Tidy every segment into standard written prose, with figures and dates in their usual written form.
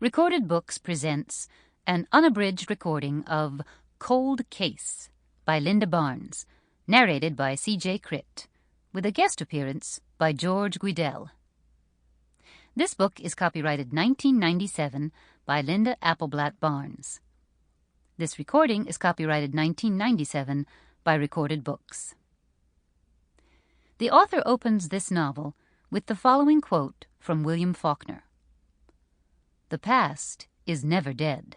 Recorded Books presents an unabridged recording of Cold Case by Linda Barnes, narrated by C.J. Critt, with a guest appearance by George Guidell. This book is copyrighted 1997 by Linda Appleblatt Barnes. This recording is copyrighted 1997 by Recorded Books. The author opens this novel with the following quote from William Faulkner. "The past is never dead.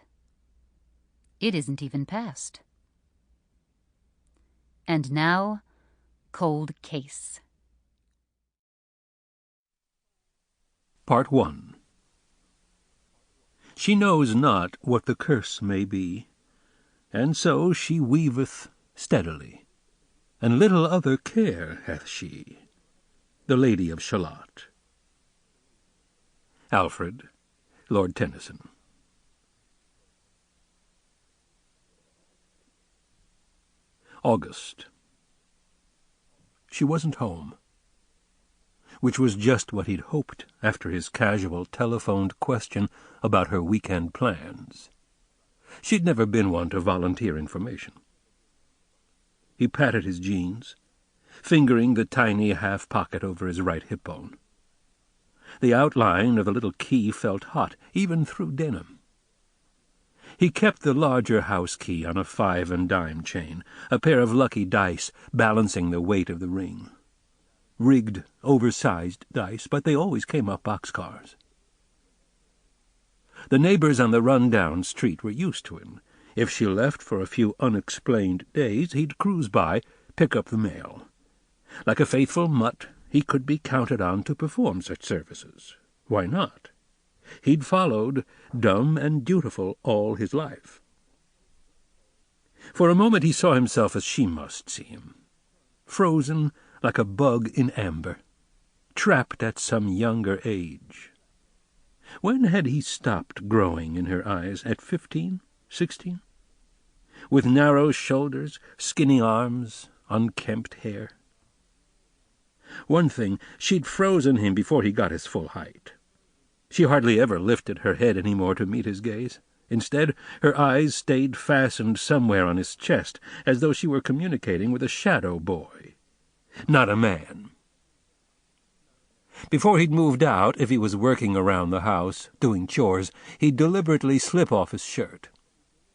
It isn't even past." And now, Cold Case. Part 1. She knows not what the curse may be, and so she weaveth steadily, and little other care hath she. The Lady of Shalott. Alfred, Lord Tennyson. August. She wasn't home, which was just what he'd hoped after his casual telephoned question about her weekend plans. She'd never been one to volunteer information. He patted his jeans, fingering the tiny half-pocket over his right hip bone. The outline of the little key felt hot, even through denim. He kept the larger house key on a 5 and dime chain, a pair of lucky dice balancing the weight of the ring. Rigged, oversized dice, but they always came up boxcars. The neighbors on the run-down street were used to him. If she left for a few unexplained days, he'd cruise by, pick up the mail. Like a faithful mutt, he could be counted on to perform such services. Why not? He'd followed, dumb and dutiful, all his life. For a moment he saw himself as she must see him, frozen like a bug in amber, trapped at some younger age. When had he stopped growing in her eyes? At 15, 16? With narrow shoulders, skinny arms, unkempt hair. One thing, she'd frozen him before he got his full height. She hardly ever lifted her head any more to meet his gaze. Instead, her eyes stayed fastened somewhere on his chest, as though she were communicating with a shadow boy, not a man. Before he'd moved out, if he was working around the house, doing chores, he'd deliberately slip off his shirt.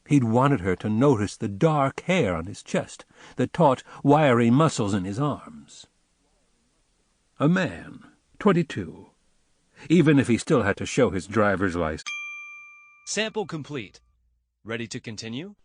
He'd wanted her to notice the dark hair on his chest, the taut, wiry muscles in his arms. A man, 22, even if he still had to show his driver's license. Sample complete. Ready to continue?